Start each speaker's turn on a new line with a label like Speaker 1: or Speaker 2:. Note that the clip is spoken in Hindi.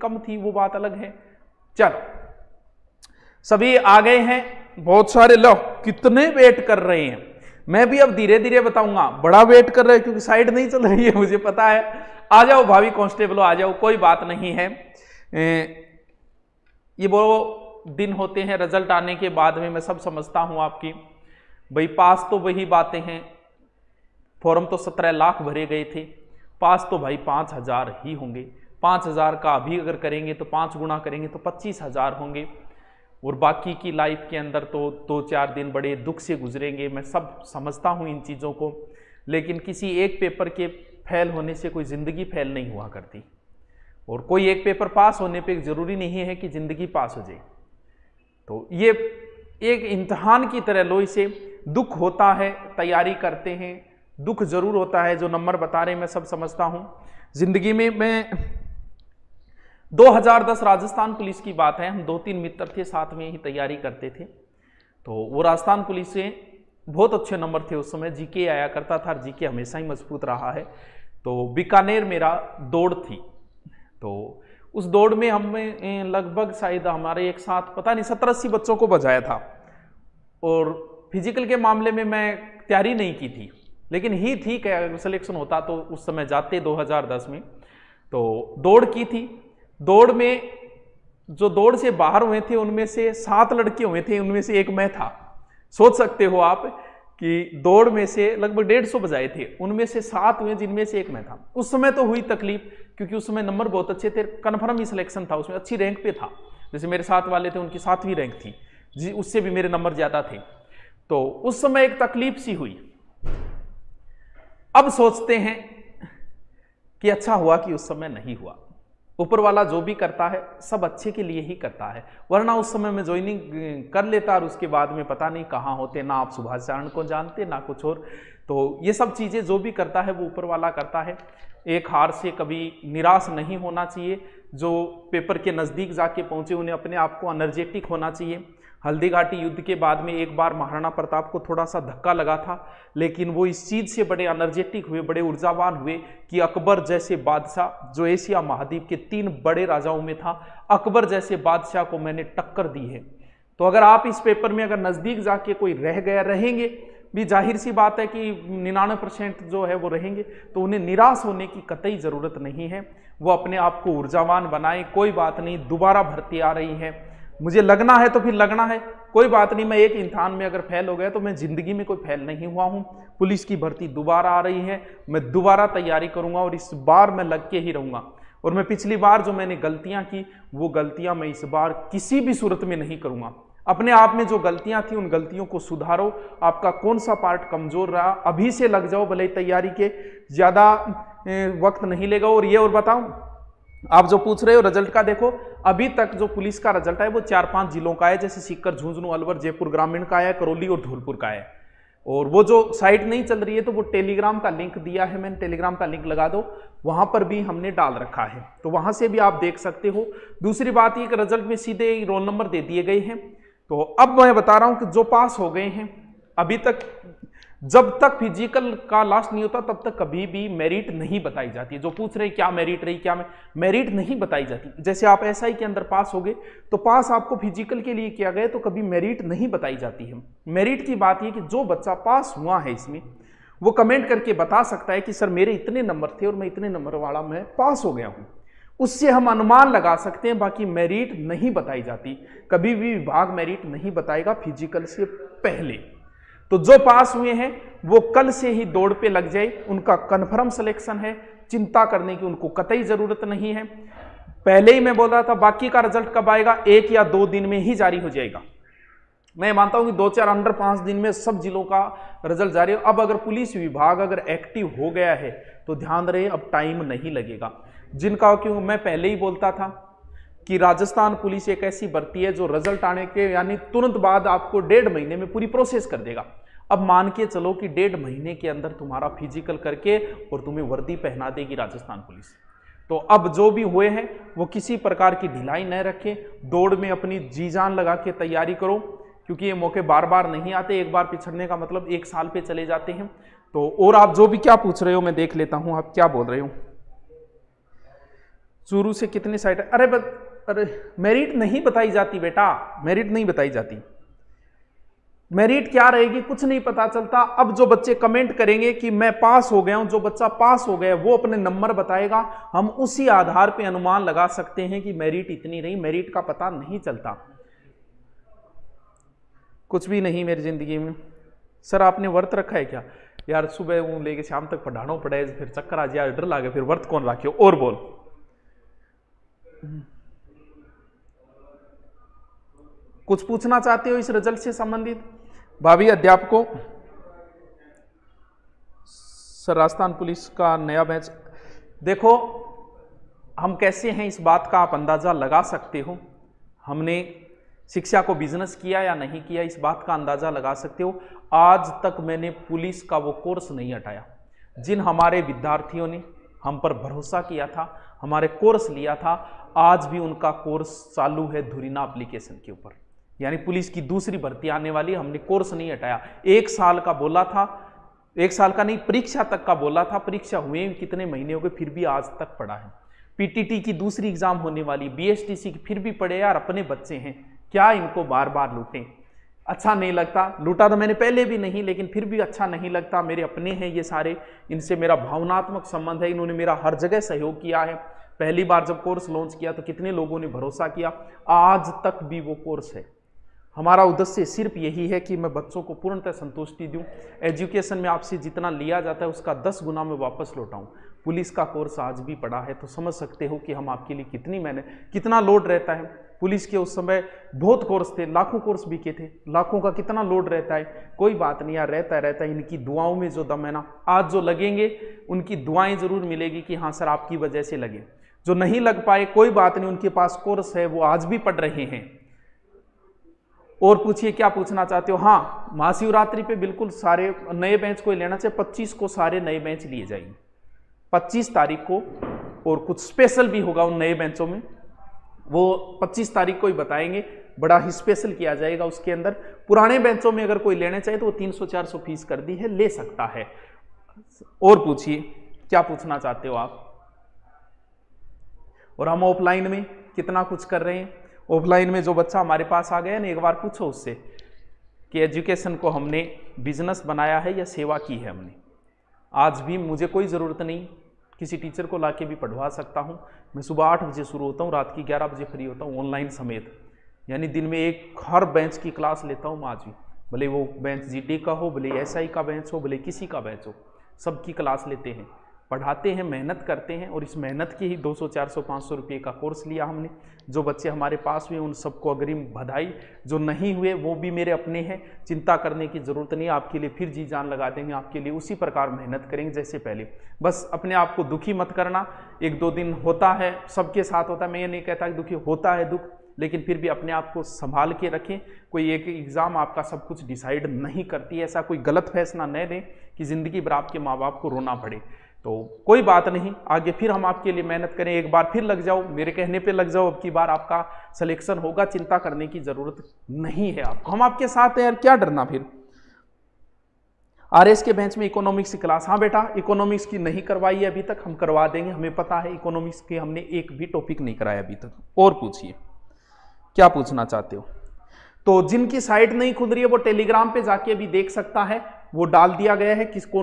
Speaker 1: कम थी वो बात अलग है। चलो सभी आ गए हैं, बहुत सारे लो कितने वेट कर रहे हैं। मैं भी अब धीरे धीरे बताऊंगा, बड़ा वेट कर रहे हैं क्योंकि साइड नहीं चल रही है मुझे पता है। आ जाओ भाभी कांस्टेबलों आ जाओ, कोई बात नहीं है। ये वो दिन होते हैं रिजल्ट आने के बाद में, मैं सब समझता हूं आपकी भाई पास तो वही बातें हैं, फॉर्म तो 17 लाख भरे गए थे, पास तो भाई 5,000 ही होंगे। 5,000 का अभी अगर करेंगे तो 5 गुना करेंगे तो 25,000 होंगे। और बाकी की लाइफ के अंदर तो 2-4 दिन बड़े दुख से गुजरेंगे, मैं सब समझता हूँ इन चीज़ों को। लेकिन किसी एक पेपर के फेल होने से कोई ज़िंदगी फेल नहीं हुआ करती, और कोई एक पेपर पास होने पे ज़रूरी नहीं है कि ज़िंदगी पास हो जाए। तो ये एक इम्तहान की तरह लो इसे, दुख होता है, तैयारी करते हैं, दुख जरूर होता है। जो नंबर बता रहे हैं मैं सब समझता हूं। जिंदगी में मैं 2010 राजस्थान पुलिस की बात है, हम 2-3 मित्र थे साथ में ही तैयारी करते थे। तो वो राजस्थान पुलिस से बहुत अच्छे नंबर थे उस समय, जीके आया करता था, जीके हमेशा ही मजबूत रहा है। तो बीकानेर मेरा दौड़ थी, तो उस दौड़ में हमें लगभग शायद हमारे एक साथ पता नहीं 70-80 बच्चों को बजाया था। और फिजिकल के मामले में मैं तैयारी नहीं की थी, लेकिन ही ठीक है अगर सिलेक्शन होता तो उस समय जाते 2010 में। तो दौड़ की थी, दौड़ में जो दौड़ से बाहर हुए थे उनमें से 7 लड़के हुए थे, उनमें से एक मैं था। सोच सकते हो आप कि दौड़ में से लगभग 150 बजाए थे, उनमें से 7 हुए जिनमें से एक मैं था। उस समय तो हुई तकलीफ क्योंकि उस समय नंबर बहुत अच्छे थे, कन्फर्म ही सिलेक्शन था, उसमें अच्छी रैंक पे था। जैसे मेरे साथ वाले थे उनकी 7वीं रैंक थी जी, उससे भी मेरे नंबर ज्यादा थे। तो उस समय एक तकलीफ सी हुई। अब सोचते हैं कि अच्छा हुआ कि उस समय नहीं हुआ। ऊपर वाला जो भी करता है सब अच्छे के लिए ही करता है, वरना उस समय मैं ज्वाइनिंग कर लेता और उसके बाद में पता नहीं कहाँ होते, ना आप सुभाष चरण को जानते ना कुछ और। तो ये सब चीज़ें जो भी करता है वो ऊपर वाला करता है। एक हार से कभी निराश नहीं होना चाहिए। जो पेपर के नज़दीक जाके पहुँचे उन्हें अपने आप को एनर्जेटिक होना चाहिए। हल्दीघाटी युद्ध के बाद में एक बार महाराणा प्रताप को थोड़ा सा धक्का लगा था, लेकिन वो इस चीज़ से बड़े एनर्जेटिक हुए, बड़े ऊर्जावान हुए कि अकबर जैसे बादशाह, जो एशिया महाद्वीप के 3 बड़े राजाओं में था, अकबर जैसे बादशाह को मैंने टक्कर दी है। तो अगर आप इस पेपर में अगर नज़दीक जाके कोई रह गया, रहेंगे भी, जाहिर सी बात है कि 99% जो है वो रहेंगे, तो उन्हें निराश होने की कतई ज़रूरत नहीं है। वो अपने आप को ऊर्जावान बनाए, कोई बात नहीं, दोबारा भर्ती आ रही है, मुझे लगना है तो फिर लगना है, कोई बात नहीं। मैं एक इम्तिहान में अगर फेल हो गया तो मैं जिंदगी में कोई फेल नहीं हुआ हूँ। पुलिस की भर्ती दोबारा आ रही है, मैं दोबारा तैयारी करूंगा और इस बार मैं लग के ही रहूंगा। और मैं पिछली बार जो मैंने गलतियां की वो गलतियां मैं इस बार किसी भी सूरत में नहीं करूंगा। अपने आप में जो गलतियां थी उन गलतियों को सुधारो। आपका कौन सा पार्ट कमजोर रहा अभी से लग जाओ, भले तैयारी के ज्यादा वक्त नहीं लेगा। और ये और बताऊं, आप जो पूछ रहे हो रिजल्ट का, देखो अभी तक जो पुलिस का रिजल्ट है वो 4-5 जिलों का है, जैसे सीकर, झुंझुनू, अलवर, जयपुर ग्रामीण का है, करौली और धौलपुर का है। और वो जो साइट नहीं चल रही है तो वो टेलीग्राम का लिंक दिया है मैंने, टेलीग्राम का लिंक लगा दो, वहां पर भी हमने डाल रखा है, तो वहां से भी आप देख सकते हो। दूसरी बात ये कि रिजल्ट में सीधे रोल नंबर दे दिए गए हैं। तो अब मैं बता रहा हूं कि जो पास हो गए हैं अभी तक, जब तक फिजिकल का लास्ट नहीं होता तब तक कभी भी मेरिट नहीं बताई जाती है। जो पूछ रहे क्या मेरिट रही, क्या मेरिट नहीं बताई जाती। जैसे आप एसआई के अंदर पास हो गए तो पास आपको फिजिकल के लिए किया गया तो कभी मेरिट नहीं बताई जाती है। मेरिट की बात यह कि जो बच्चा पास हुआ है इसमें वो कमेंट करके बता सकता है कि सर मेरे इतने नंबर थे और मैं इतने नंबर वाला मैं पास हो गया हूं, उससे हम अनुमान लगा सकते हैं। बाकी मेरिट नहीं बताई जाती, कभी भी विभाग मेरिट नहीं बताएगा फिजिकल से पहले। तो जो पास हुए हैं वो कल से ही दौड़ पे लग जाए, उनका कन्फर्म सिलेक्शन है, चिंता करने की उनको कतई जरूरत नहीं है। पहले ही मैं बोल रहा था बाकी का रिजल्ट कब आएगा, 1 या 2 दिन में ही जारी हो जाएगा। मैं मानता हूं कि 2-4 अंडर 5 दिन में सब जिलों का रिजल्ट जारी हो। अब अगर पुलिस विभाग अगर एक्टिव हो गया है तो ध्यान रहे अब टाइम नहीं लगेगा। जिनका, क्यों मैं पहले ही बोलता था कि राजस्थान पुलिस एक ऐसी भर्ती है जो रिजल्ट आने के यानी तुरंत बाद आपको 1.5 महीने में पूरी प्रोसेस कर देगा। अब मान के चलो कि 1.5 महीने के अंदर तुम्हारा फिजिकल करके और तुम्हें वर्दी पहना देगी राजस्थान पुलिस। तो अब जो भी हुए हैं वो किसी प्रकार की ढिलाई न रखें, दौड़ में अपनी जी जान लगा के तैयारी करो, क्योंकि ये मौके बार बार नहीं आते। एक बार पिछड़ने का मतलब 1 साल पे चले जाते हैं। तो और आप जो भी क्या पूछ रहे हो मैं देख लेता हूं आप क्या बोल रहे हो। चूरू से कितनी साइट? अरे मेरिट नहीं बताई जाती बेटा, मेरिट नहीं बताई जाती। मेरिट क्या रहेगी कुछ नहीं पता चलता। अब जो बच्चे कमेंट करेंगे कि मैं पास हो गया हूं, जो बच्चा पास हो गया वो अपने नंबर बताएगा, हम उसी आधार पे अनुमान लगा सकते हैं कि मेरिट इतनी रही। मेरिट का पता नहीं चलता, कुछ भी नहीं मेरी जिंदगी में। सर आपने व्रत रखा है क्या? यार सुबह वो लेके शाम तक पढ़ाना पड़े, फिर चक्कर आ जाए, डर लागे, फिर व्रत कौन रखे? और बोल। कुछ पूछना चाहते हो इस रिजल्ट से संबंधित? भावी अध्यापकों, सर राजस्थान पुलिस का नया बैच, देखो हम कैसे हैं इस बात का आप अंदाजा लगा सकते हो। हमने शिक्षा को बिजनेस किया या नहीं किया इस बात का अंदाजा लगा सकते हो। आज तक मैंने पुलिस का वो कोर्स नहीं हटाया। जिन हमारे विद्यार्थियों ने हम पर भरोसा किया था, हमारे कोर्स लिया था, आज भी उनका कोर्स चालू है धुरीना एप्लीकेशन के ऊपर। यानी पुलिस की दूसरी भर्ती आने वाली, हमने कोर्स नहीं हटाया। 1 साल का बोला था, 1 साल का नहीं, परीक्षा तक का बोला था। परीक्षा हुए कितने महीने हो गए, फिर भी आज तक पढ़ा है। पीटीटी की दूसरी एग्जाम होने वाली, बीएसटीसी की, फिर भी पढ़े। यार अपने बच्चे हैं, क्या इनको बार बार लूटें? अच्छा नहीं लगता। लूटा तो मैंने पहले भी नहीं, लेकिन फिर भी अच्छा नहीं लगता। मेरे अपने हैं ये सारे, इनसे मेरा भावनात्मक संबंध है। इन्होंने मेरा हर जगह सहयोग किया है। पहली बार जब कोर्स लॉन्च किया तो कितने लोगों ने भरोसा किया, आज तक भी वो कोर्स है। हमारा उद्देश्य सिर्फ यही है कि मैं बच्चों को पूर्णतः संतुष्टि दूं। एजुकेशन में आपसे जितना लिया जाता है उसका 10 गुना मैं वापस लौटाऊं। पुलिस का कोर्स आज भी पड़ा है तो समझ सकते हो कि हम आपके लिए कितनी मेहनत, कितना लोड रहता है। पुलिस के उस समय बहुत कोर्स थे, लाखों कोर्स बिके थे, लाखों का कितना लोड रहता है। कोई बात नहीं यार, रहता है। इनकी दुआओं में जो दम है ना, आज जो लगेंगे उनकी दुआएं जरूर मिलेगी कि हाँ सर आपकी वजह से लगे। जो नहीं लग पाए कोई बात नहीं, उनके पास कोर्स है, वो आज भी पढ़ रहे हैं। और पूछिए क्या पूछना चाहते हो? हाँ, महाशिवरात्रि पे बिल्कुल सारे नए बेंच को लेना चाहिए। 25 को सारे नए बेंच लिए जाएंगे, 25 तारीख को। और कुछ स्पेशल भी होगा उन नए बेंचों में, वो 25 तारीख को ही बताएंगे। बड़ा ही स्पेशल किया जाएगा उसके अंदर। पुराने बेंचों में अगर कोई लेने चाहे तो वो 300-400 फीस कर दी है, ले सकता है। और पूछिए क्या पूछना चाहते हो आप? और हम ऑफलाइन में कितना कुछ कर रहे हैं। ऑफलाइन में जो बच्चा हमारे पास आ गया ना, एक बार पूछो उससे कि एजुकेशन को हमने बिजनेस बनाया है या सेवा की है हमने। आज भी मुझे कोई ज़रूरत नहीं, किसी टीचर को लाके भी पढ़वा सकता हूँ। मैं सुबह 8 बजे शुरू होता हूँ, रात की 11 बजे फ्री होता हूँ, ऑनलाइन समेत। यानी दिन में हर बेंच की क्लास लेता हूँ आज भी, भले वो बेंच जीटी का हो, भले एसआई का बेंच हो, भले किसी का बेंच हो, सबकी क्लास लेते हैं, पढ़ाते हैं, मेहनत करते हैं। और इस मेहनत के ही 200, 400, 500 रुपये का कोर्स लिया हमने। जो बच्चे हमारे पास हुए उन सबको अग्रिम बधाई, जो नहीं हुए वो भी मेरे अपने हैं, चिंता करने की ज़रूरत नहीं। आपके लिए फिर जी जान लगा देंगे, आपके लिए उसी प्रकार मेहनत करेंगे जैसे पहले। बस अपने आप को दुखी मत करना। 1-2 दिन होता है, सबके साथ होता है, मैं ये नहीं कहता कि दुखी होता है दुख, लेकिन फिर भी अपने आप को संभाल के रखें। कोई एक एग्ज़ाम आपका सब कुछ डिसाइड नहीं करती है। ऐसा कोई गलत फैसला न लें कि ज़िंदगी भर आपके माँ बाप को रोना पड़े। तो कोई बात नहीं, आगे फिर हम आपके लिए मेहनत करें। एक बार फिर लग जाओ, मेरे कहने पे लग जाओ, अब की बार आपका सिलेक्शन होगा, चिंता करने की ज़रूरत नहीं है आपको। हम आपके साथ हैं यार, क्या डरना फिर। आरएस के बेंच में इकोनॉमिक्स की क्लास, हाँ बेटा इकोनॉमिक्स की नहीं करवाई है अभी तक, हम करवा देंगे। हमें पता है इकोनॉमिक्स के हमने एक भी टॉपिक नहीं कराया अभी तक। और पूछिए क्या पूछना चाहते हो। तो जिनकी साइट नहीं खुल रही है वो टेलीग्राम पे जाके भी देख सकता है, वो डाल दिया गया है किसको